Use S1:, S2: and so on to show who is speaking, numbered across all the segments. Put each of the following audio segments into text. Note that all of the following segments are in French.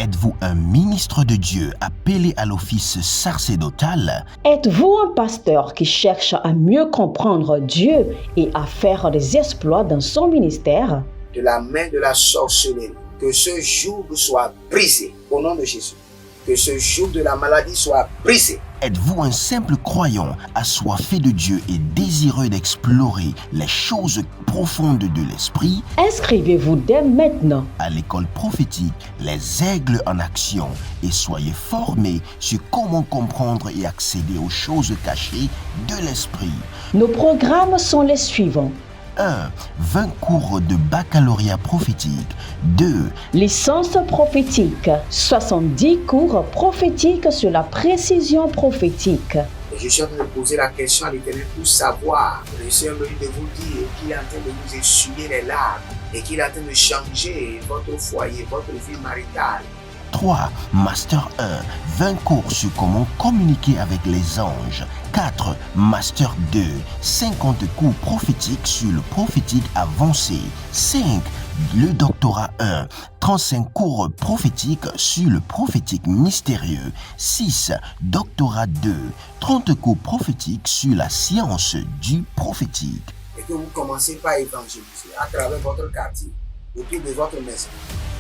S1: Êtes-vous un ministre de Dieu appelé à l'office sacerdotal?
S2: Êtes-vous un pasteur qui cherche à mieux comprendre Dieu et à faire des exploits dans son ministère?
S3: De la main de la sorcellerie, que ce joug soit brisé au nom de Jésus. Que ce joug de la maladie soit brisé.
S1: Êtes-vous un simple croyant assoiffé de Dieu et désireux d'explorer les choses profondes de l'esprit?
S2: Inscrivez-vous dès maintenant
S1: À l'école prophétique Les Aigles en Action et soyez formés sur comment comprendre et accéder aux choses cachées de l'esprit.
S2: Nos programmes sont les suivants.
S1: 1. 20 cours de baccalauréat prophétique. 2.
S2: Licence prophétique, 70 cours prophétiques sur la précision prophétique.
S3: Et je suis en train de poser la question à l'Éternel pour savoir. Le Seigneur me dit de vous dire qu'il est en train de vous essuyer les larmes et qu'il est en train de changer votre foyer, votre vie maritale.
S1: 3. Master 1. 20 cours sur comment communiquer avec les anges. 4. Master 2. 50 cours prophétiques sur le prophétique avancé. 5. Le doctorat 1. 35 cours prophétiques sur le prophétique mystérieux. 6. Doctorat 2. 30 cours prophétiques sur la science du prophétique.
S3: Et que vous commencez par évangéliser à travers votre quartier, autour de votre maison,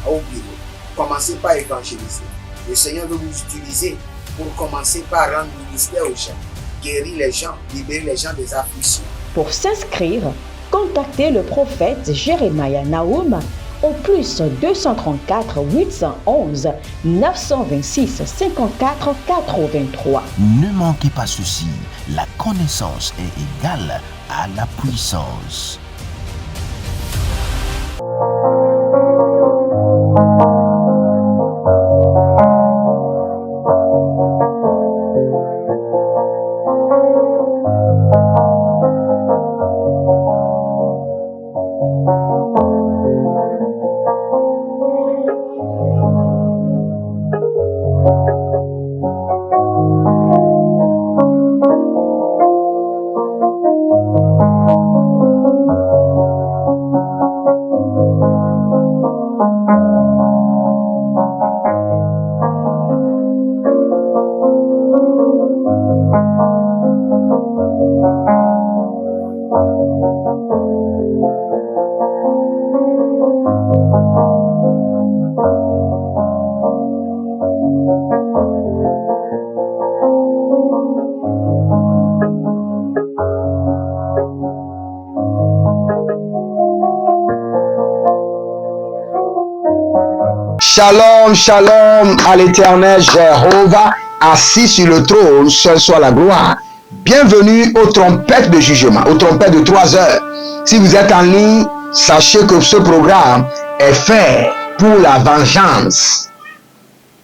S3: au bureau. Commencez par évangéliser. Le Seigneur veut vous utiliser pour commencer par rendre ministère aux gens, guérir les gens, libérer les gens des afflictions.
S2: Pour s'inscrire, contactez le prophète Jérémia Nahum au plus 234 811 926 54 83.
S1: Ne manquez pas ceci, la connaissance est égale à la puissance.
S4: Shalom, shalom à l'Éternel Jéhovah, assis sur le trône, seul soit la gloire. Bienvenue aux trompettes de jugement, aux trompettes de 3 heures. Si vous êtes en ligne, sachez que ce programme est fait pour la vengeance,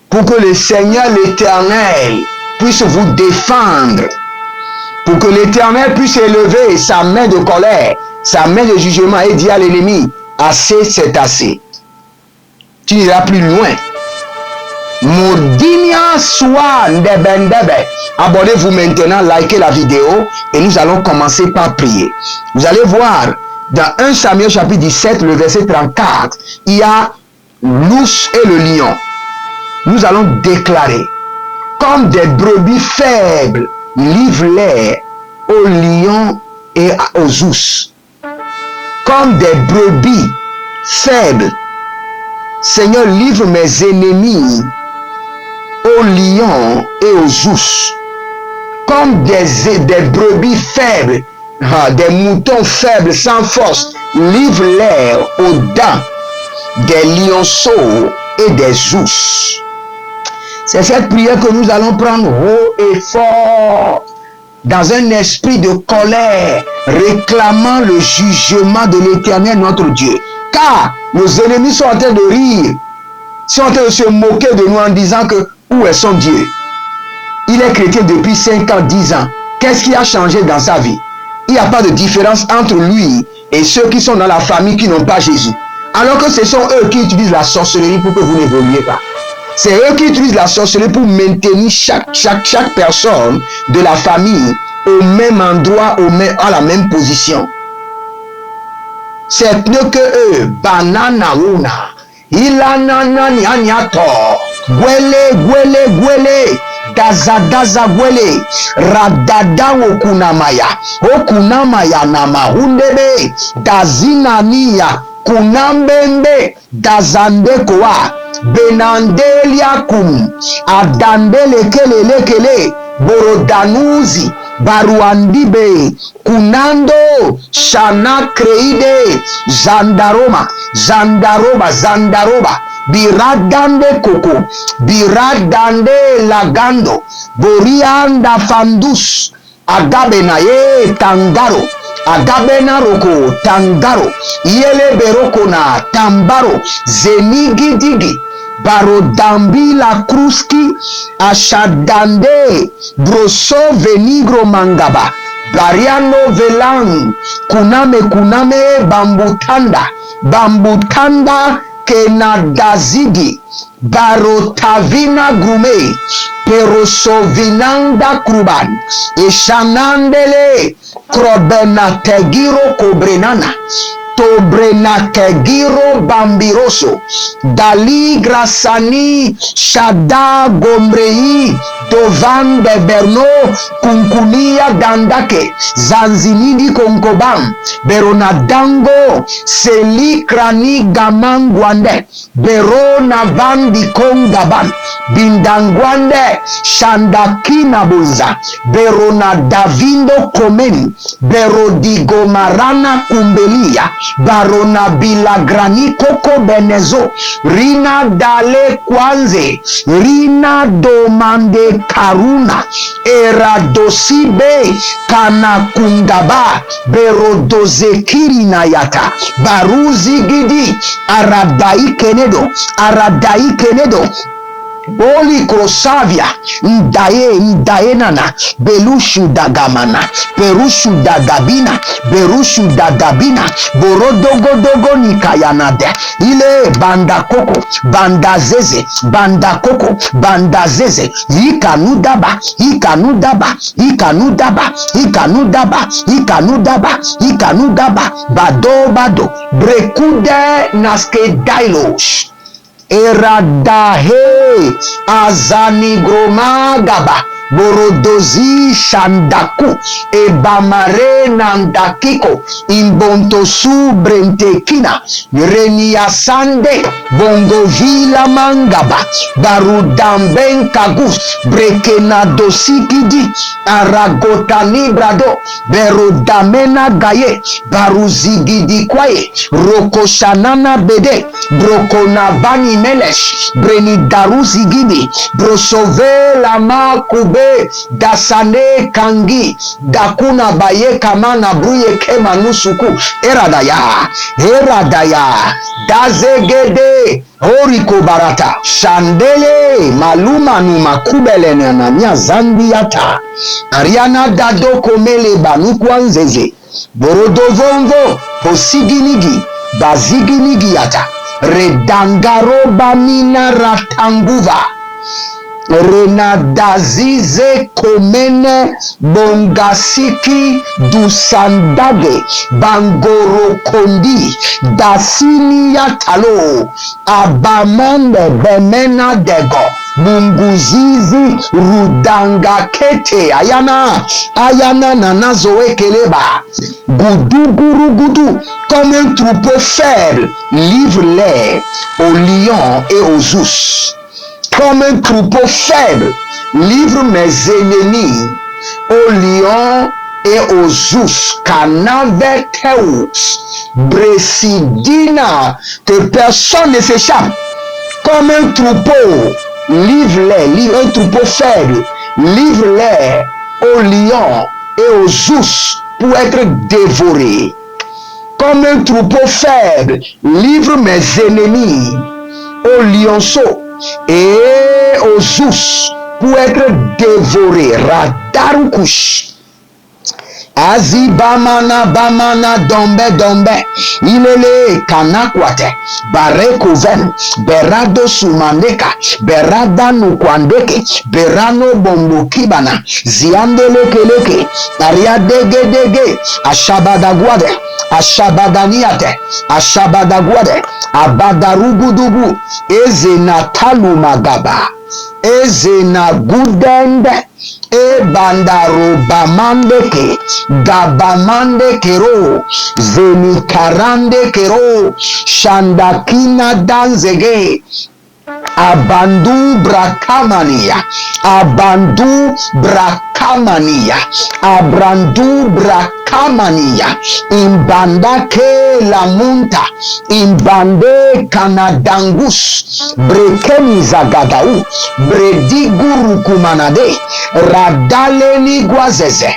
S4: pour que le Seigneur l'Éternel puisse vous défendre, pour que l'Éternel puisse élever sa main de colère, sa main de jugement et dire à l'ennemi, assez, c'est assez. Tu n'iras plus loin. Modinia soit ndebe. Abonnez-vous maintenant, likez la vidéo et nous allons commencer par prier. Vous allez voir dans 1 Samuel chapitre 17, le verset 34, il y a l'ours et le lion. Nous allons déclarer, comme des brebis faibles, livre-les aux lions et aux ours. Comme des brebis faibles, Seigneur, livre mes ennemis aux lions et aux ours. Comme des brebis faibles, des moutons faibles sans force, livre-les aux dents des lionceaux et des ours. C'est cette prière que nous allons prendre haut et fort, dans un esprit de colère, réclamant le jugement de l'Éternel notre Dieu. Car nos ennemis sont en train de rire, sont en train de se moquer de nous en disant que où est son Dieu? Il est chrétien depuis 5 ans, 10 ans. Qu'est-ce qui a changé dans sa vie? Il n'y a pas de différence entre lui et ceux qui sont dans la famille qui n'ont pas Jésus. Alors que ce sont eux qui utilisent la sorcellerie pour que vous n'évoluiez pas. C'est eux qui utilisent la sorcellerie pour maintenir chaque personne de la famille au même endroit, à la même position. C'est mieux que eux, banana una, ilanana nianyato, gwele daza gwele radada okunamaya na mahundebe dazinania kunambembe dazandekoa benandelia kum adandelekelelekele borodanuzi baruandibe kunando shana kreide zandaroba biradande koko biradande lagando borianda fandus agabena tangaro agabena roko tangaro yele beroko na tambaro zenigidigi barodambi la kruski ashadande broso venigro mangaba bariano velang kuname bambutanda kenadazigi barotavina grume perosovinanda kruban eshanandele krobena tegiro kobrenana tobrena tegiro bambiroso dali grasani shada gombrei dovan de berno kunkunia dandake zanzinidi konkobam beronadango seli krani gamangwande berona vandi kongaban bindangwande shandakina buza berona davindo komen berodigomarana kumbelia barona bilagrani koko benezo rina dale kwanze rina domande karuna eradosibe kana kundaba berodozekiri na yata baruzi gidi aradai kenedo Oli krosavia ndaye nana belushu dagamana perushu dagabina berushu dagabina borodogodogo nikayanade ile banda koko banda zeze ikanudaba bado brekude naske dailos eradahe azanigromagaba borodozi shandaku ebamare nandakiko imbontosu brentekina reniasande bongovila mangaba barudamben kagus brekenadosikidi aragotanibrado berudamena gaye baruzigidi kwaye rokoshanana bede brokonabani melesh brenidaruzigidi brosove lama kube dasane kangi dakuna baye kamana bruye kema nusuku eradaya dazegede horiko barata shandele maluma ni makubele na nya zambiyata ariana dadoko mele banukwanzeze borodovonvo posiginigi baziginigi yata redangaro bamina ratanguva renadazize komene bongasiki dusandage bangoro kondi dasini yatalo abamande bemena dego bunguzizi rudanga kete ayana nanazoe keleba gudu comme un troupeau faible livre-les aux lions et aux ours. Comme un troupeau faible, livre mes ennemis aux lions et aux ours, canaveteus, bresidina, que personne ne s'échappe. Comme un troupeau, livre-les, un troupeau faible, livre-les aux lions et aux ours pour être dévorés. Comme un troupeau faible, livre mes ennemis aux lionceaux et aux ours pour être dévorés. Radarukush Azibamana bamana dombe dombe. Ilele kanakwate. Barekoven. Berado sumandeka. Berada nukwandeke. Berano bombokibana. Ziandele keleke. Ariadege dege. Ashabadagwade. Ashabadaniate. Ashabadagwade. Abadarugudugu. Ezenatalu magaba. Ezena gudende. E bandaro bamandeke. Gabamande kero. Zenikarande kero. Shandakina danzege. Abandu brakamania. Abandu brakamania. Abrandu brakamania. Imbandake la munta. Imbande kanadangus. Brekeni zagadau. Brediguru kumanade. Radale ni guazeze.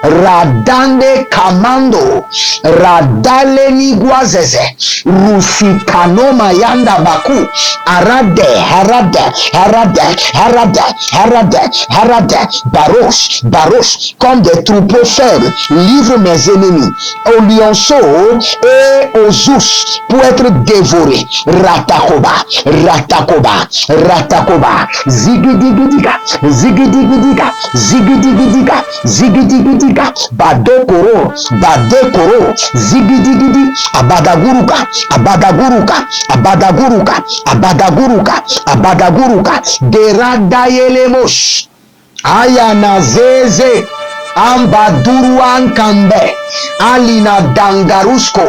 S4: Radande kamando. Radale ni guazeze. Rusikano mayanda baku. Arade, harade, harade, harade, harade, harade. Baroche, baroche. Comme des troupeaux faibles. Livre mes ennemis aux lionceaux et aux ours pour être dévorés. Ratakoba, ratakoba, ratakoba. Zigidigidiga, zigidigidiga, zigidigidiga, zigidigidiga. Badokoro, badekoro, zigidigidi. Abadaguruka, abadaguruka, abadaguruka, abadaguruka, abadaguruka. Deradayelemosh. Ayana zeze. Ambaduruan kambe. Alina dangarusko.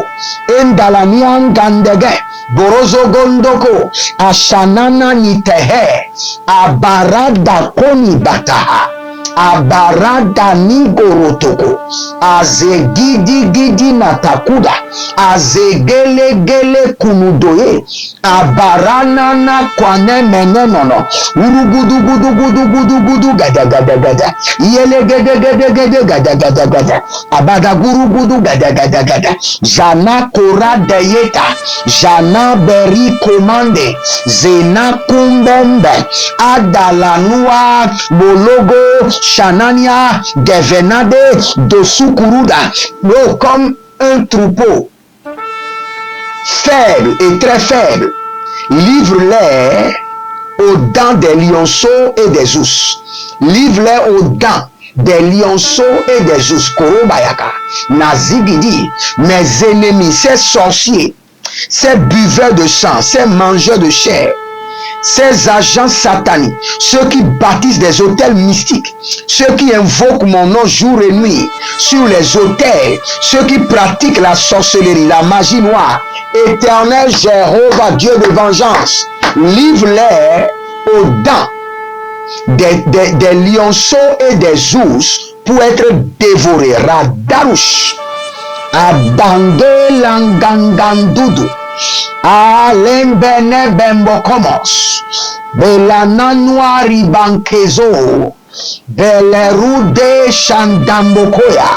S4: Endalanian gandege. Borozo gondoko. Ashanana nitehe. Abarada koni bataha. Abarada nigorotoko. Azegidi gidi natakuda. Azegele gele kunudoye. Abarana na kwane menenono. Urugudu gudu gudu gudu gudu gada gada gada. Yele gede gede gede gada gada gada. Abada guru gudu gada gada gada. Jana kora deyeta. Jana beri komande. Zena kumbembe. Adalanua bologo. Shanania devenade de Sukuruda. Comme un troupeau faible et très faible. Livre-les aux dents des lionceaux et des ours. Livre-les aux dents des lionceaux et des ours. Korobayaka. Nazigidi. Mes ennemis, ces sorciers, ces buveurs de sang, ces mangeurs de chair, ces agents sataniques, ceux qui bâtissent des hôtels mystiques, ceux qui invoquent mon nom jour et nuit sur les autels, ceux qui pratiquent la sorcellerie, la magie noire. Éternel Jéhovah, Dieu de vengeance, livre-les aux dents des lionceaux et des ours pour être dévorés. Radarouche, abandé langangandoudou. Alembene bembokomos. Belananoari bankezo. Belerude shandambokoya.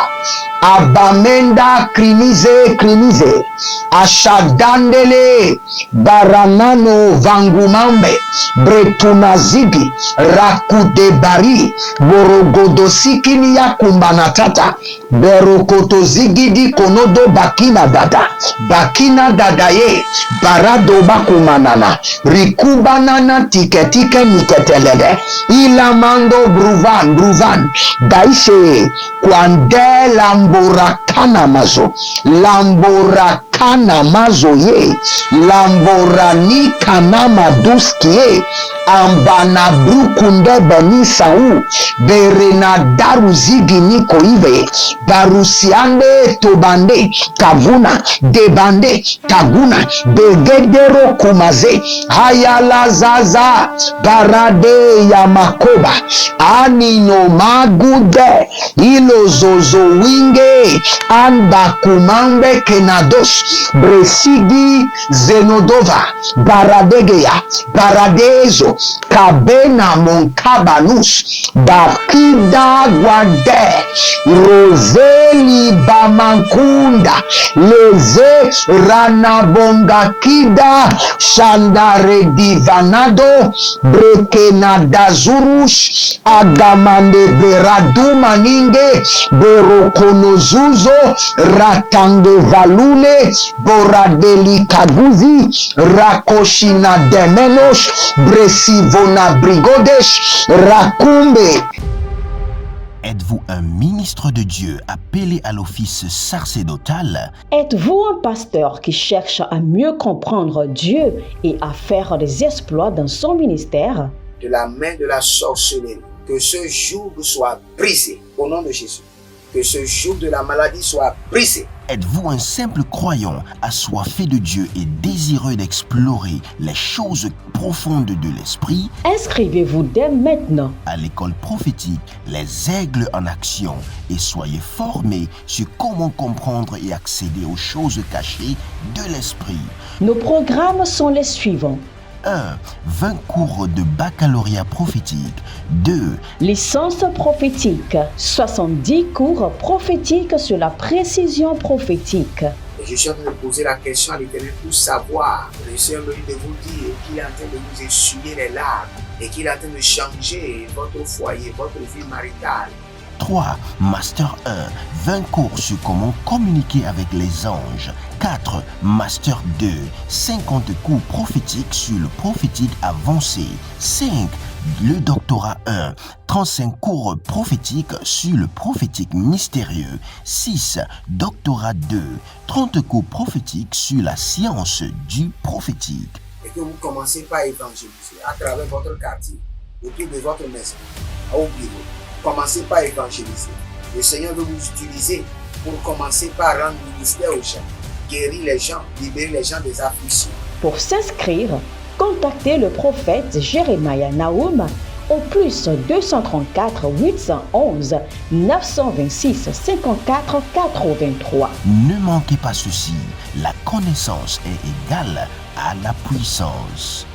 S4: Abamenda krinize krinize. Ashadandele baranano vangumambe. Bretunazigi rakudebari. Borogodosiki ya kumbanatata. Berokotozigidi konodo bakina dada. Bakina dadaye. Barado bakumanana. Rikubanana tiketike niketelele. Ilamando bruvan bruvan. Daishe kwande lamborakana mazo. Lamborakana mazo ye. Lamborani kanama duskie. Ambana brukunde benisau. Berena daru zigi niko ive. Barusiande tobande. Kavuna debande. Taguna begedero kumaze. Hayala zaza. Barade ya makoba. Anino magude. Ilo zozo winge. Anda kumambe kenados. Bresigi Zenodova, Baradegeya, Baradezo, Kabena Monkabanus, Bakida Guade, Roseli Bamankunda, Leze Ranabonga Kida, Shandare Divanado, Brekenadazurus, Agamande Beradu Maninge, Berokonozuzo, Ratange Valule, Boradeli Kaguzi, Rakoshina Demenos, Bresivona Brigodesh, Rakumbe.
S1: Êtes-vous un ministre de Dieu appelé à l'office sacerdotal?
S2: Êtes-vous un pasteur qui cherche à mieux comprendre Dieu et à faire des exploits dans son ministère?
S3: De la main de la sorcellerie, que ce joug soit brisé au nom de Jésus. Que ce joug de la maladie soit brisé.
S1: Êtes-vous un simple croyant assoiffé de Dieu et désireux d'explorer les choses profondes de l'esprit?
S2: Inscrivez-vous dès maintenant
S1: À l'école prophétique Les Aigles en Action et soyez formés sur comment comprendre et accéder aux choses cachées de l'esprit.
S2: Nos programmes sont les suivants.
S1: 1. 20 cours de baccalauréat prophétique. 2.
S2: Licence prophétique, 70 cours prophétiques sur la précision prophétique.
S3: Et je suis en train de poser la question à l'Éternel pour savoir. Le Seigneur me dit de vous dire qu'il est en train de vous essuyer les larmes et qu'il est en train de changer votre foyer, votre vie maritale.
S1: 3. Master 1. 20 cours sur comment communiquer avec les anges. 4. Master 2. 50 cours prophétiques sur le prophétique avancé. 5. Le doctorat 1. 35 cours prophétiques sur le prophétique mystérieux. 6. Doctorat 2. 30 cours prophétiques sur la science du prophétique.
S3: Et que vous commencez par évangéliser à travers votre quartier, autour de votre maison, au bureau. Commencez par évangéliser. Le Seigneur veut vous utiliser pour commencer par rendre ministère aux gens, guérir les gens, libérer les gens des afflictions.
S2: Pour s'inscrire, contactez le prophète Jérémia Naoum au plus 234 811 926 54 83.
S1: Ne manquez pas ceci, la connaissance est égale à la puissance.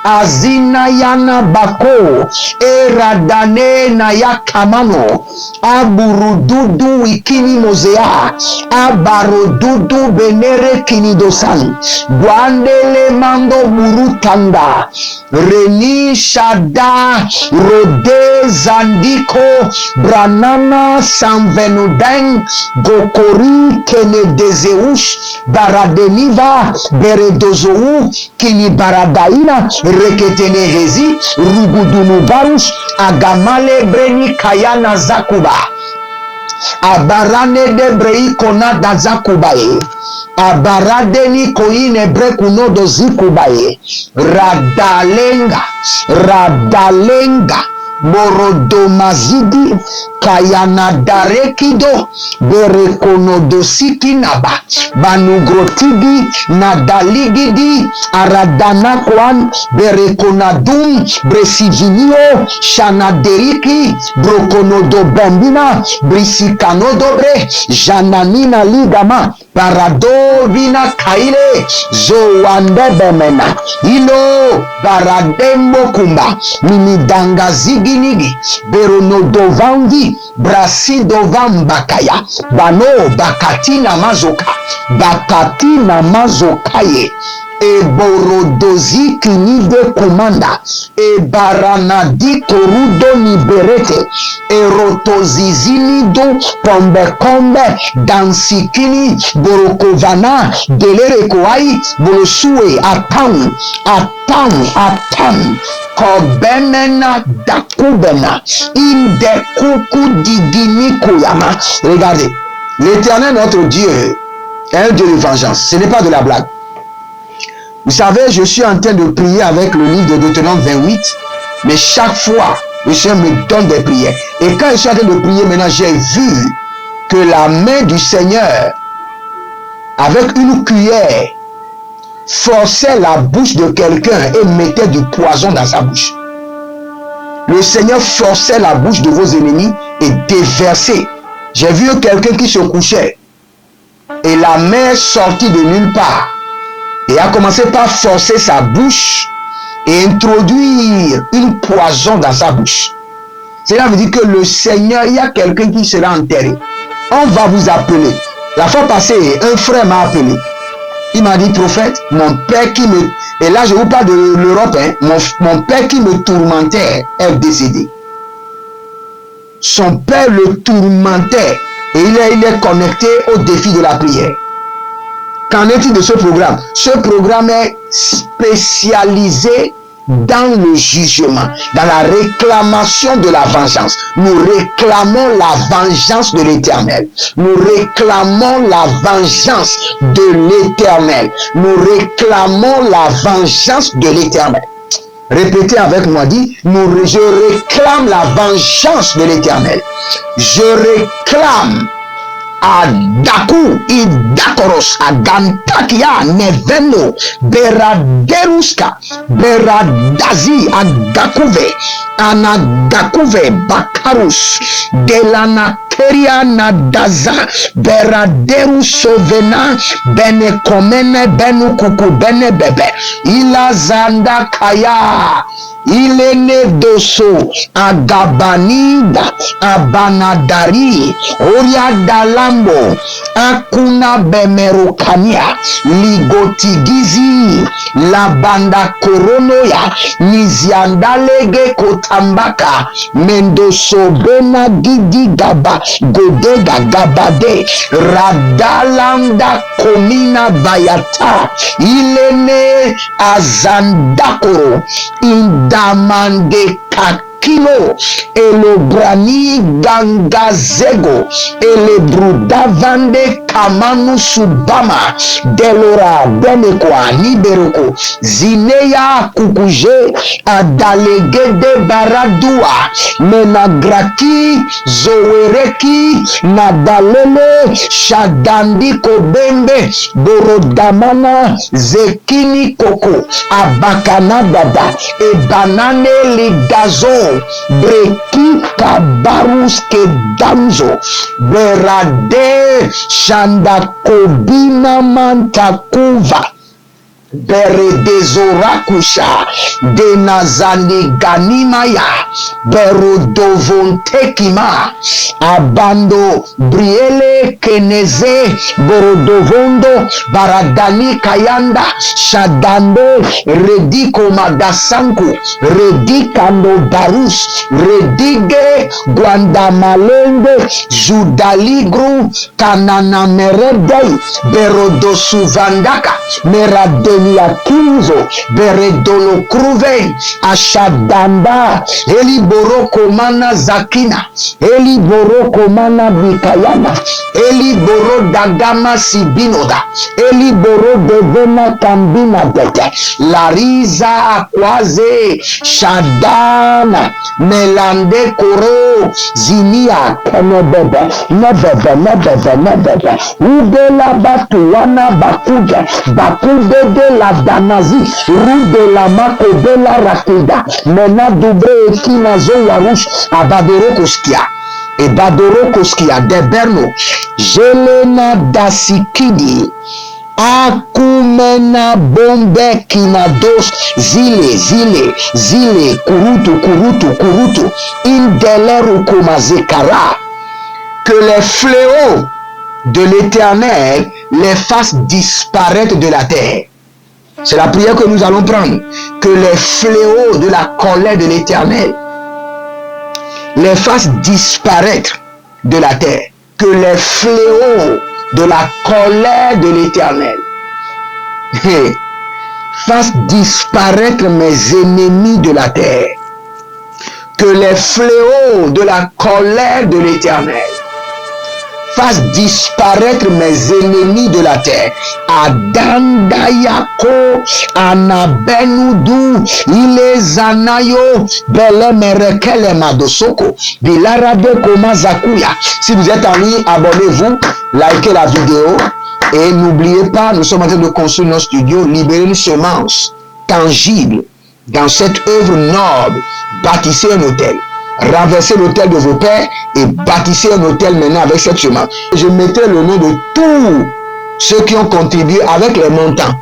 S4: Azina yana bako eradane na yakamano aburududu ikini mozea abarodudu benere kinidosan guandele mando burutanda reni shada rode zandiko branana sanvenuden gokori kenedezeus baradeniva beredozou kini baradaina reketenehezi rugudunubarus agamale breni kayana zakuba abarane de brei kona da zakubaye abaradeni koine brekuno do zikubaye radalenga Morodomazidi kayana darekido berekonodosiki naba banugrotigi nadaligidi aradanakwan berekonadum bresivinio shanaderiki brokonodo bambina brisikanodobre jananina ligama Barado vina kaile zoande bemena ilo baradembo kumba mini danga ziginigi berono dovangi brasi dovan bakaya bano bakati na mazokaye e borodozi kinide komanda e baranadi korudo niberete e rotozizini do pombe dansikini borokovana delere koai borosue atan kobemena dakubena inde kuku digini koyama. Regardez, l'Éternel notre Dieu est un Dieu de vengeance, ce n'est pas de la blague. Vous savez, je suis en train de prier avec le livre de Deutéronome 28, mais chaque fois, le Seigneur me donne des prières. Et quand je suis en train de prier maintenant, j'ai vu que la main du Seigneur, avec une cuillère, forçait la bouche de quelqu'un et mettait du poison dans sa bouche. Le Seigneur forçait la bouche de vos ennemis et déversait. J'ai vu quelqu'un qui se couchait et la main sortit de nulle part et a commencé par forcer sa bouche et introduire une poison dans sa bouche. Cela veut dire que le Seigneur, il y a quelqu'un qui sera enterré. On va vous appeler. La fois passée, un frère m'a appelé. Il m'a dit, prophète, mon père qui me... Et là, je vous parle de l'Europe, hein, mon père qui me tourmentait est décédé. Son père le tourmentait et il est connecté au défi de la prière. Qu'en est-il de ce programme? Ce programme est spécialisé dans le jugement, dans la réclamation de la vengeance. Nous réclamons la vengeance de l'Éternel. Nous réclamons la vengeance de l'Éternel. Nous réclamons la vengeance de l'Éternel. Répétez avec moi, dit, je réclame la vengeance de l'Éternel. Je réclame Adaku idakoros agantakia neveno beraderuska beradazi agakuve anagakuve bakarus delana keria nadaza beraderu sovena bene komene benu kuku bene bebe ilazanda kaya ilene doso agabanida abanadari oriadalambo akuna bemerokania ligotigizi labanda koronoya niziandalege kotambaka mendosobena gidi gaba godega gabade radalanda komina bayata ilene azandakoro indamande kakilo elobrani gangazego elebrudavande kamanu subama delora benekwa niberoko zineya kukuje adalegede baradua menagraki zowereki nadalele shadandi kobembe borodamana zekini koko abakanadada ebanane ligazo breki kabarus kedamzo berade shandakobina mantakuva beredezorakusha denazaniganimaya berodovontekima abando briele keneze borodovondo baradani kayanda shadande rediko madasanku redikando barus redige guandamalende judaligru kananameredei berodosuvandaka meradeni Yakinzo beredolo kruve ashadanda eli boroko mana zakina eli boroko mana bikayana eli boro dagama sibinoda eli boro devena kambina bete lariza akwaze shadana melande koro zinia kenebebe nebebe udela batuwana bakuja bakudede la danazi rude la mako de la rakida mena dubre kina zo warush abaderokoskia et Badoro Koskia Deberno, Jelena Dasikidi, Akumena Bombe Kinados, Zile, Kurutu, Indeleru Komazekara, que les fléaux de l'Éternel les fassent disparaître de la terre. C'est la prière que nous allons prendre. Que les fléaux de la colère de l'Éternel les fassent disparaître de la terre. Que les fléaux de la colère de l'Éternel fassent disparaître mes ennemis de la terre. Que les fléaux de la colère de l'Éternel fasse disparaître mes ennemis de la terre. Adandayako, Anabenudu, Ilezanayo, Belemerekele Madosoko, Bilarabe Komazakuya. Si vous êtes en ligne, abonnez-vous, likez la vidéo et n'oubliez pas, nous sommes en train de construire notre studio, libérer une semence tangible dans cette œuvre noble. Bâtissez un hôtel. Renversez l'autel de vos pères et bâtissez un hôtel maintenant avec cette semence. Je mettrai le nom de tous ceux qui ont contribué avec les montants.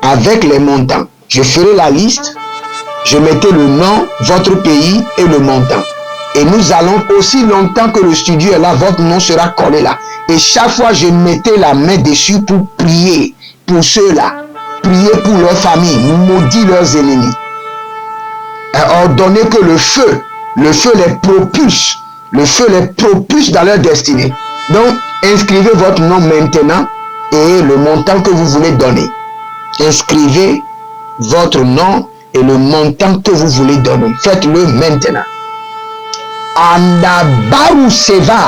S4: Avec les montants. Je ferai la liste. Je mettrai le nom, votre pays et le montant. Et nous allons, aussi longtemps que le studio est là, votre nom sera collé là. Et chaque fois, je mettrai la main dessus pour prier pour ceux-là. Prier pour leur famille. Maudire leurs ennemis. Ordonnez que le feu les propulse dans leur destinée. Donc, inscrivez votre nom maintenant et le montant que vous voulez donner. Inscrivez votre nom et le montant que vous voulez donner. Faites-le maintenant. Andabaru seva,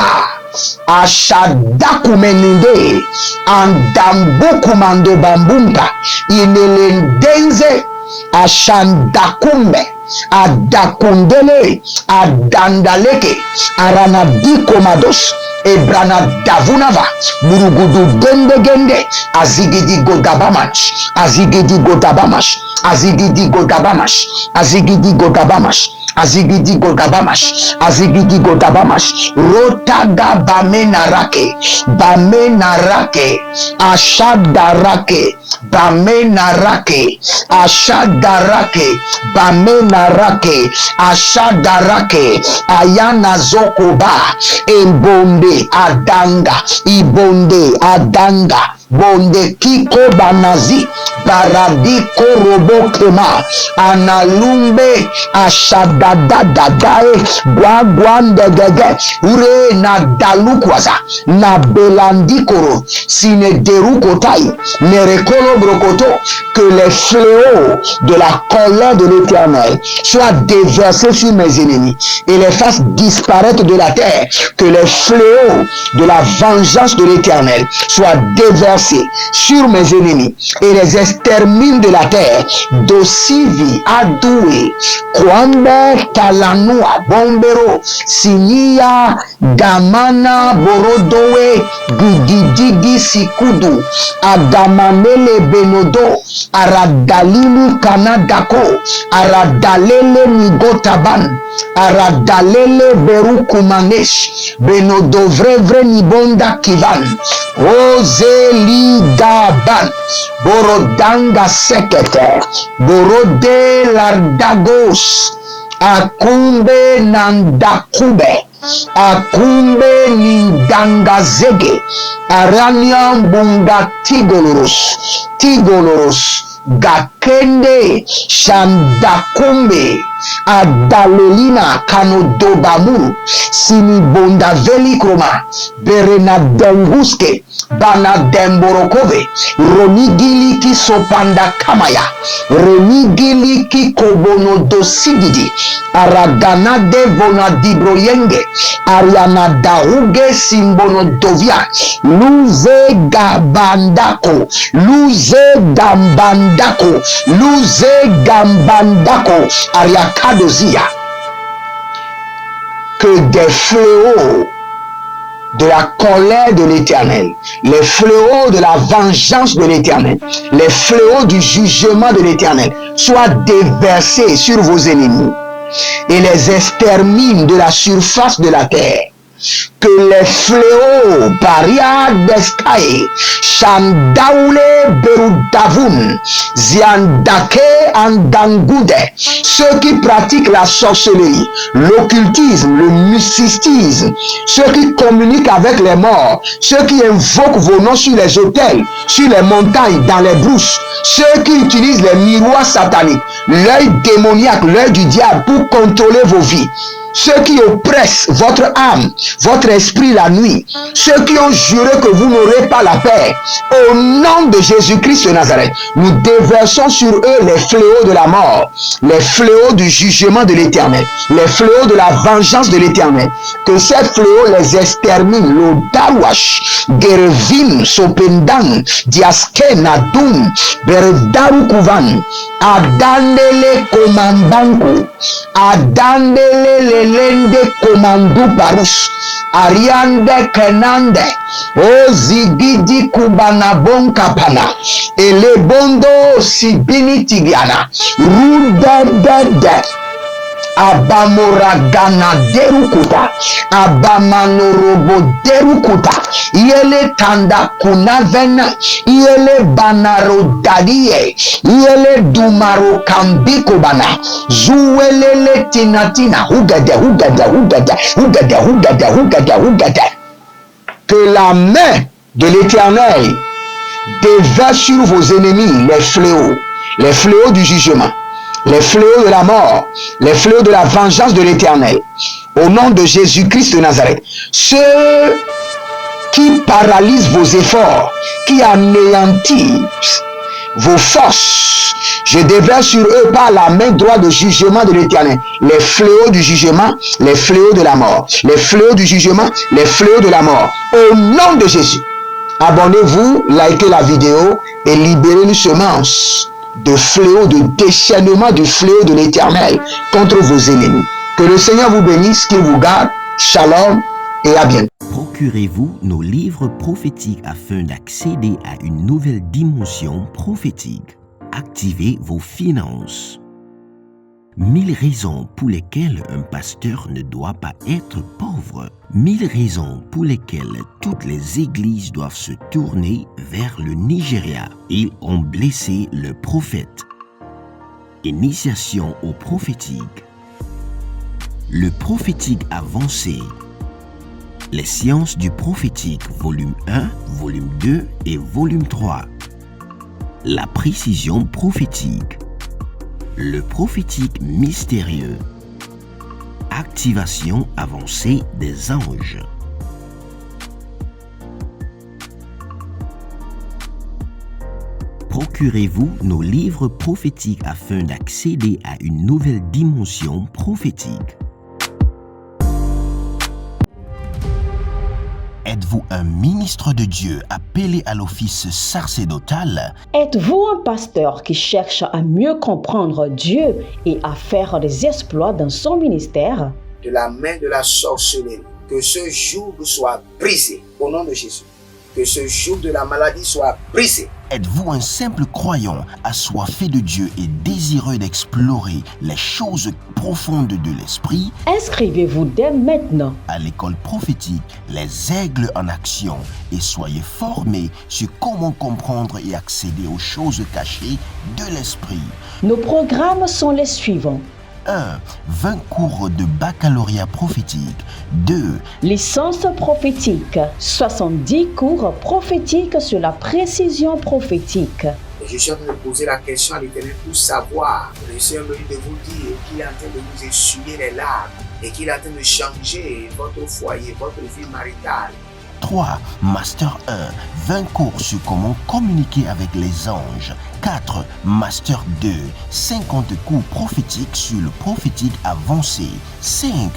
S4: ashadakumeninde, andambokumando bambumba, inelendenze, ashandakumbe. Adakundele, Adandaleke, Aranadi Komados, Ebrana Davunava, Murugudu Dendegende, Azigidi Godabamash, Azigidi Godabamash, Azigidi Godabamash, Azigidi Godabamash, Azigidi Godabamash, Azigidi Godabamash, Rotaga Bamenarake, Bamenarake, Ashadarake, Bamenarake, Ashadarake, Bamenarake, Ashadarake, Ayana Zokoba, Embonde, Adanga, Ibonde, Adanga, Bonde Kiko Banazi, Baradiko Robo Kema, Analumbe, Ashadadadae, Guaguandegege, Ure na Dalukwaza, na Belandikoro, Sine Derukotai, Nerekolo Brokoto, que les fléaux de la colère de l'Éternel soient déversés sur mes ennemis et les fassent disparaître de la terre, que les fléaux de la vengeance de l'Éternel soient déversés sur mes ennemis et les extermine de la terre. Dosivi Adoué Kwambe Talanua Bombero Sinia Damana Borodowe Gididigi Sikudu Adamanele Benodo Aradalili Kanadako Aradalele Nigotaban Aradalele Berukumanesh Benodovre Nibonda Kivan Ozeli Daban Borodanga Sekete Borode Lardagos Akumbe Nandakube Akumbe Nindangazege Aranian Bunga Tigoloros Gakende Shandakumbe Adalelina Kanodobamu Sini Bonda Velikroma Berena Denguske Bana Demborokove Ronigili ki Sopanda Kamaya Renigili ki Kobono Dosigidi Aragana de Bonadibroyenge Ariana Daruge Simbono Dovia Luze Gabandako Luze Gambandako Luze Gambandako Ariakadozia. Que des fléaux de la colère de l'Éternel, les fléaux de la vengeance de l'Éternel, les fléaux du jugement de l'Éternel soient déversés sur vos ennemis et les exterminent de la surface de la terre. que les fléaux, paria deskai, shandaule berudavun, ziandake andangude, ceux qui pratiquent la sorcellerie, l'occultisme, le mysticisme, ceux qui communiquent avec les morts, ceux qui invoquent vos noms sur les autels, sur les montagnes, dans les brousses, ceux qui utilisent les miroirs sataniques, l'œil démoniaque, l'œil du diable pour contrôler vos vies, ceux qui oppressent votre âme, votre esprit la nuit, ceux qui ont juré que vous n'aurez pas la paix, au nom de Jésus-Christ de Nazareth, nous déversons sur eux les fléaux de la mort, les fléaux du jugement de l'Éternel, les fléaux de la vengeance de l'Éternel. Que ces fléaux les exterminent. L'Odawash, Gervim, Sopendan, Diaske, Nadum, Beredaru Kuvan, Adandele Komandanku, Adandele Lelende Komandu Parus, Ariande Kenande, Ozigidi Kubanabon Kapana, Elebondo Sibini Tigiana, Rudadede, Abamoragana derukuta, Abamanorobo derukuta, Yele tanda kunavena, Yele banaro dadie, Yele dumaro kambiko bana, Zuelele tinatina, Hugade. Que la main de l'Éternel déverse sur vos ennemis les fléaux du jugement, les fléaux de la mort, les fléaux de la vengeance de l'Éternel. Au nom de Jésus-Christ de Nazareth, ceux qui paralysent vos efforts, qui anéantissent vos forces, je déverse sur eux par la main droite de jugement de l'Éternel les fléaux du jugement, les fléaux de la mort, les fléaux du jugement, les fléaux de la mort. Au nom de Jésus, abonnez-vous, likez la vidéo et libérez une semence de fléau, de déchaînement du fléau de l'Éternel contre vos ennemis. Que le Seigneur vous bénisse, qu'il vous garde. Shalom et à bientôt.
S1: Procurez-vous nos livres prophétiques afin d'accéder à une nouvelle dimension prophétique. Activez vos finances. 1000 raisons pour lesquelles un pasteur ne doit pas être pauvre. 1000 raisons pour lesquelles toutes les églises doivent se tourner vers le Nigeria. Ils ont blessé le prophète. Initiation au prophétique. Le prophétique avancé. Les sciences du prophétique, volume 1, volume 2 et volume 3. La précision prophétique. Le prophétique mystérieux. Activation avancée des anges. Procurez-vous nos livres prophétiques afin d'accéder à une nouvelle dimension prophétique. Êtes-vous un ministre de Dieu appelé à l'office sacerdotal?
S2: Êtes-vous un pasteur qui cherche à mieux comprendre Dieu et à faire des exploits dans son ministère?
S3: De la main de la sorcellerie, que ce joug soit brisé au nom de Jésus. Que ce joug de la maladie soit brisé.
S1: Êtes-vous un simple croyant assoiffé de Dieu et désireux d'explorer les choses profondes de l'esprit?
S2: Inscrivez-vous dès maintenant
S1: À l'école prophétique, les aigles en action, et soyez formés sur comment comprendre et accéder aux choses cachées de l'esprit.
S2: Nos programmes sont les suivants.
S1: 1. 20 cours de baccalauréat prophétique. 2.
S2: Licence prophétique. 70 cours prophétiques sur la précision prophétique.
S3: Et je suis en train de poser la question à l'Éternel pour savoir. Le Seigneur me dit de vous dire qu'il est en train de vous essuyer les larmes et qu'il est en train de changer votre foyer, votre vie maritale.
S1: 3. Master 1. 20 cours sur comment communiquer avec les anges. 4. Master 2. 50 cours prophétiques sur le prophétique avancé. 5.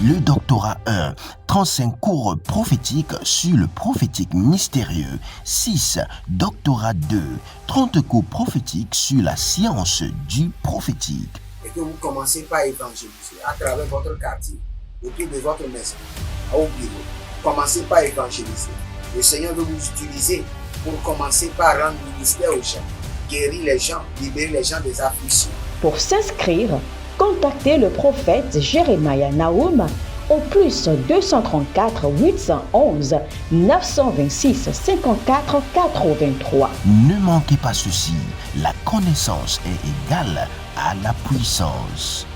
S1: Le doctorat 1. 35 cours prophétiques sur le prophétique mystérieux. 6. Doctorat 2. 30 cours prophétiques sur la science du prophétique.
S3: Et que vous commencez par évangéliser à travers votre quartier, autour de votre maison, au bureau. Commencez par évangéliser. Le Seigneur veut vous utiliser pour commencer par rendre ministère aux gens, guérir les gens, libérer les gens des afflictions.
S2: Pour s'inscrire, contactez le prophète Jeremiah Nahum au plus 234 811 926 54 83.
S1: Ne manquez pas ceci, la connaissance est égale à la puissance.